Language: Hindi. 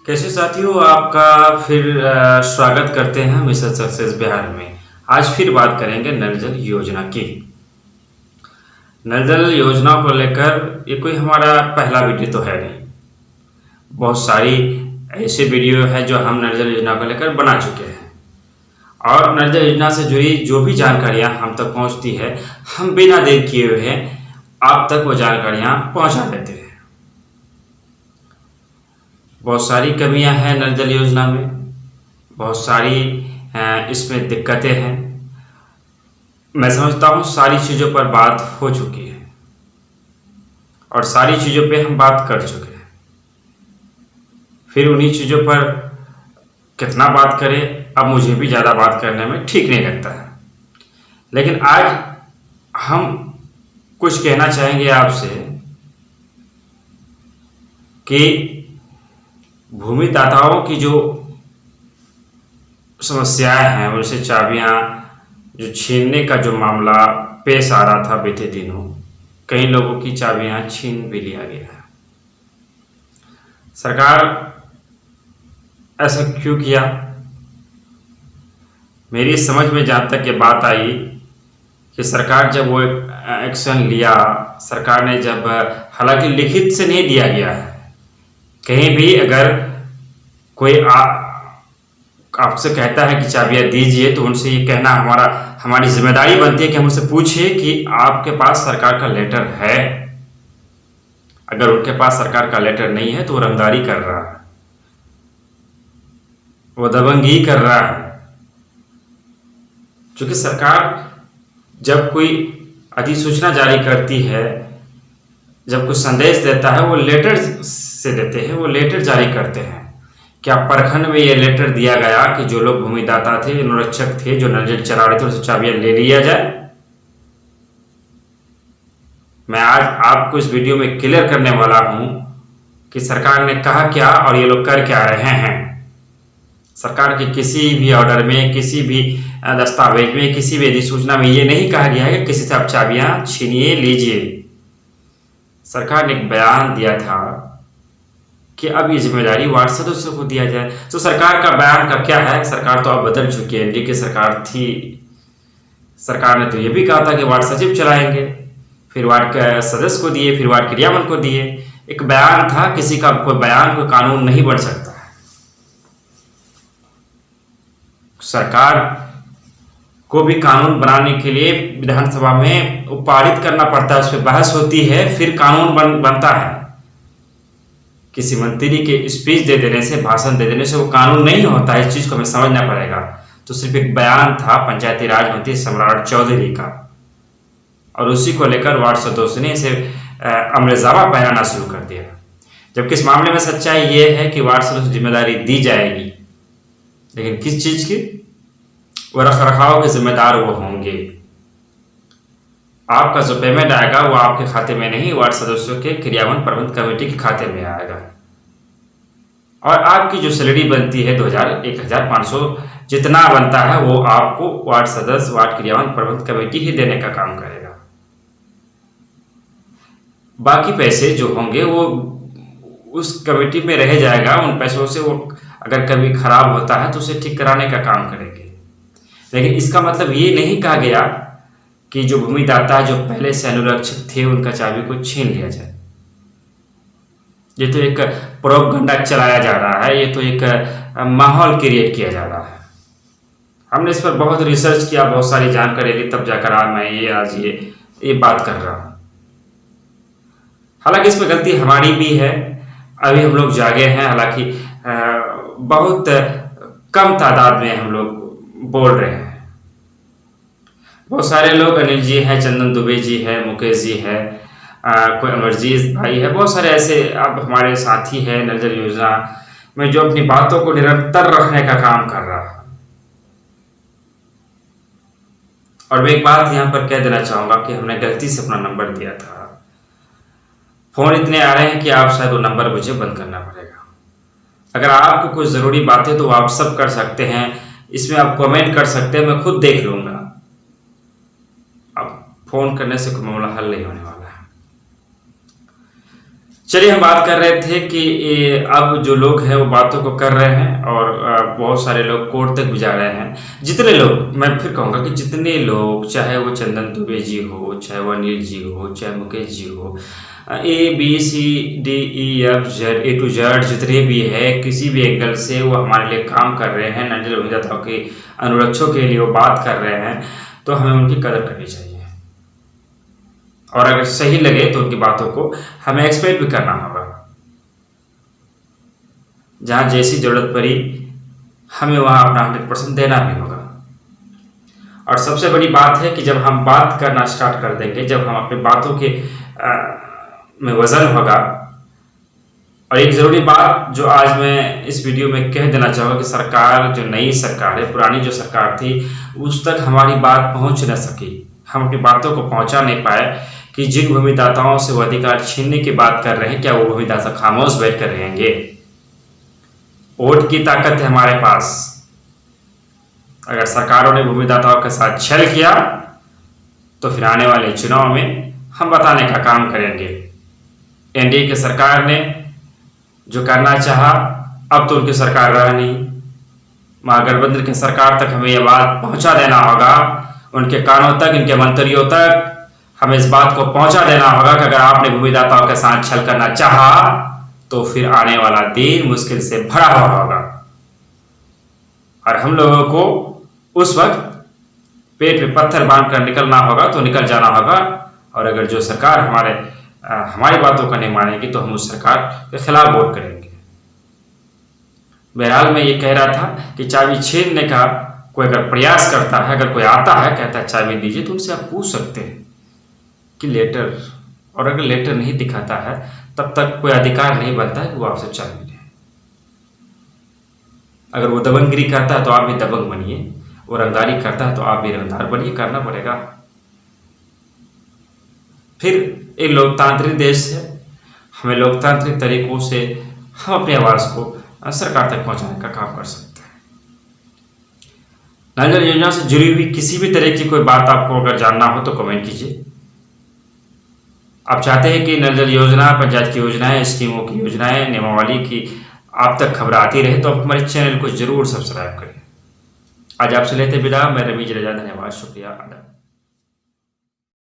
कैसे साथियों, आपका फिर स्वागत करते हैं मिशन सक्सेस बिहार में। आज फिर बात करेंगे नल जल योजना की। नल जल योजना को लेकर ये कोई हमारा पहला वीडियो तो है नहीं। बहुत सारी ऐसे वीडियो है जो हम नल जल योजना को लेकर बना चुके हैं, और नल जल योजना से जुड़ी जो भी जानकारियां हम तक पहुंचती है, हम बिना देर किए हुए आप तक वो जानकारियां पहुंचा देते हैं। बहुत सारी कमियां हैं नल जल योजना में, बहुत सारी इसमें दिक्कतें हैं। मैं समझता हूँ सारी चीज़ों पर बात हो चुकी है और सारी चीज़ों पे हम बात कर चुके हैं। फिर उन्हीं चीज़ों पर कितना बात करें, अब मुझे भी ज़्यादा बात करने में ठीक नहीं लगता है। लेकिन आज हम कुछ कहना चाहेंगे आपसे कि भूमिदाताओं की जो समस्याएं हैं, उनसे चाबियां जो छीनने का जो मामला पेश आ रहा था बीते दिनों, कई लोगों की चाबियां छीन भी लिया गया है। सरकार ऐसा क्यों किया? मेरी समझ में जहाँ तक ये बात आई कि सरकार जब वो एक्शन लिया, सरकार ने जब, हालांकि लिखित से नहीं दिया गया है, कहीं भी अगर कोई आपसे कहता है कि चाबियां दीजिए, तो उनसे ये कहना हमारी जिम्मेदारी बनती है कि हम उनसे पूछे कि आपके पास सरकार का लेटर है। अगर उनके पास सरकार का लेटर नहीं है तो वो रंगदारी कर रहा है, वो दबंगी कर रहा है। क्योंकि सरकार जब कोई अधिसूचना जारी करती है, जब कोई संदेश देता है, वो लेटर से देते हैं, वो लेटर जारी करते हैं। क्या प्रखंड में ये लेटर दिया गया कि जो लोग भूमिदाता थे, अनुरक्षक थे, जो नल जल चला रहे थे, उनसे चाबियां ले लिया जाए? मैं आज आपको इस वीडियो में क्लियर करने वाला हूं कि सरकार ने कहा क्या और ये लोग कर क्या रहे हैं। सरकार के किसी भी ऑर्डर में, किसी भी दस्तावेज में, किसी भी अधिसूचना में ये नहीं कहा गया है कि किसी से आप चाबियां छीनिए, लीजिए। सरकार ने एक बयान दिया था कि अब ये जिम्मेदारी वार्ड सदस्यों को दिया जाए। तो सरकार का बयान का क्या है? सरकार तो अब बदल चुकी है, एनडीए की सरकार थी। सरकार ने तो ये भी कहा था कि वार्ड सचिव चलाएंगे, फिर वार्ड के सदस्य को दिए, फिर वार्ड क्रियावन को दिए। एक बयान था, किसी का कोई बयान कोई कानून नहीं बन सकता है। सरकार को भी कानून बनाने के लिए विधानसभा में पारित करना पड़ता है, उस पर बहस होती है, फिर कानून बनता है। किसी मंत्री के स्पीच दे देने से, भाषण दे देने से वो कानून नहीं होता है। इस चीज को हमें समझना पड़ेगा। तो सिर्फ एक बयान था पंचायती राज मंत्री सम्राट चौधरी का, और उसी को लेकर वार्ड सदस्य ने इसे अमलजामा पहनाना शुरू कर दिया। जबकि इस मामले में सच्चाई ये है कि वार्ड सदस्य को जिम्मेदारी दी जाएगी, लेकिन किस चीज की? वो रख रखाव के जिम्मेदार वो होंगे। आपका जो पेमेंट आएगा वो आपके खाते में नहीं, वार्ड सदस्यों के क्रियान्वयन प्रबंध कमेटी के खाते में आएगा। और आपकी जो सैलरी बनती है 2000, 1500 जितना बनता है, वो आपको वार्ड सदस्य, वार्ड क्रियान्वयन प्रबंध कमेटी ही देने का काम करेगा। बाकी पैसे जो होंगे वो उस कमेटी में रह जाएगा। उन पैसों से वो अगर कभी खराब होता है तो उसे ठीक कराने का काम करेंगे। लेकिन इसका मतलब ये नहीं कहा गया कि जो भूमिदाता, जो पहले से अनुरक्षक थे, उनका चाबी को छीन लिया जाए। ये तो एक प्रोपगंडा चलाया जा रहा है, ये तो एक माहौल क्रिएट किया जा रहा है। हमने इस पर बहुत रिसर्च किया, बहुत सारी जानकारी ली, तब जाकर आज ये बात कर रहा हूँ। हालांकि इसमें गलती हमारी भी है, अभी हम लोग जागे हैं। हालांकि बहुत कम तादाद में हम लोग बोल रहे हैं। बहुत सारे लोग, अनिल जी हैं, चंदन दुबे जी है, मुकेश जी है, कोई अमरजीत भाई है, बहुत सारे ऐसे अब हमारे साथी हैं नल जल योजना में जो अपनी बातों को निरंतर रखने का काम कर रहा है। और मैं एक बात यहाँ पर कह देना चाहूंगा कि हमने गलती से अपना नंबर दिया था। फोन इतने आ रहे हैं कि आप शायद वो नंबर मुझे बंद करना पड़ेगा। अगर आपको कोई ज़रूरी बात है तो आप सब कर सकते हैं, इसमें आप कमेंट कर सकते हैं, मैं खुद देख लूंगा। अब फोन करने से कोई मामला हल नहीं होने वाला है। चलिए, हम बात कर रहे थे कि अब जो लोग हैं वो बातों को कर रहे हैं और बहुत सारे लोग कोर्ट तक भी जा रहे हैं। जितने लोग, मैं फिर कहूँगा कि जितने लोग, चाहे वो चंदन दुबे जी हो, चाहे वो अनिल जी हो, चाहे मुकेश जी हो, ABCDEF A to Z जितने भी है, किसी भी एंगल से वो हमारे लिए काम कर रहे हैं, नंजल भूमिदाताओं के अनुरक्षों के लिए वो बात कर रहे हैं, तो हमें उनकी कदर करनी चाहिए और अगर सही लगे तो उनकी बातों को हमें एक्सपेक्ट भी करना होगा। जहां जैसी जरूरत पड़ी हमें वहां अपना 100% देना भी होगा। और सबसे बड़ी बात है कि जब हम बात करना स्टार्ट कर देंगे, जब हम अपनी बातों के में वजन होगा। और एक ज़रूरी बात जो आज मैं इस वीडियो में कह देना चाहूँगा कि सरकार, जो नई सरकार है, पुरानी जो सरकार थी, उस तक हमारी बात पहुँच न सकी, हम अपनी बातों को पहुँचा नहीं पाए कि जिन भूमिदाताओं से वो अधिकार छीनने की बात कर रहे हैं, क्या वो भूमिदाता खामोश बैठ कर रहेंगे? वोट की ताकत है हमारे पास। अगर सरकारों ने भूमिदाताओं के साथ छल किया तो फिर आने वाले चुनाव में हम बताने का काम करेंगे। एनडीए की सरकार ने जो करना चाहा, अब तो उनकी सरकार रहा नहीं, महागठबंधन की सरकार तक हमें यह बात पहुंचा देना होगा, उनके कानों तक, इनके मंत्रियों तक हमें इस बात को पहुंचा देना होगा कि अगर आपने भूमिदाताओं के साथ छल करना चाहा तो फिर आने वाला दिन मुश्किल से भरा हुआ होगा और हम लोगों को उस वक्त पेट में पत्थर बांध कर निकलना होगा तो निकल जाना होगा। और अगर जो सरकार हमारी बातों का नहीं मानेगी तो हम उस सरकार के खिलाफ वोट करेंगे। बहरहाल मैं ये कह रहा था कि चाबी छीनने का कोई अगर प्रयास करता है, अगर कोई आता है कहता है चाबी दीजिए, तो उनसे आप पूछ सकते हैं कि लेटर, और अगर लेटर नहीं दिखाता है तब तक कोई अधिकार नहीं बनता है कि वो आपसे चाबी ले। अगर वो दबंगगिरी करता है तो आप भी दबंग बनिए, वो रंगदारी करता है तो आप भी रंगदार बनिए, करना पड़ेगा। फिर एक लोकतांत्रिक देश है, हमें लोकतांत्रिक तरीकों से हम अपनी आवाज़ को सरकार तक पहुंचाने का काम कर सकते हैं। नल जल योजना से जुड़ी हुई किसी भी तरह की कोई बात आपको अगर जानना हो तो कमेंट कीजिए। आप चाहते हैं कि नल जल योजना, पंचायत की योजनाएं, स्कीमों की योजनाएं, नियमावली की आप तक खबर आती रहे तो आप हमारे चैनल को जरूर सब्सक्राइब करें। आज आपसे लेते विदा, मैं रमीज रजा, धन्यवाद, शुक्रिया, अदा।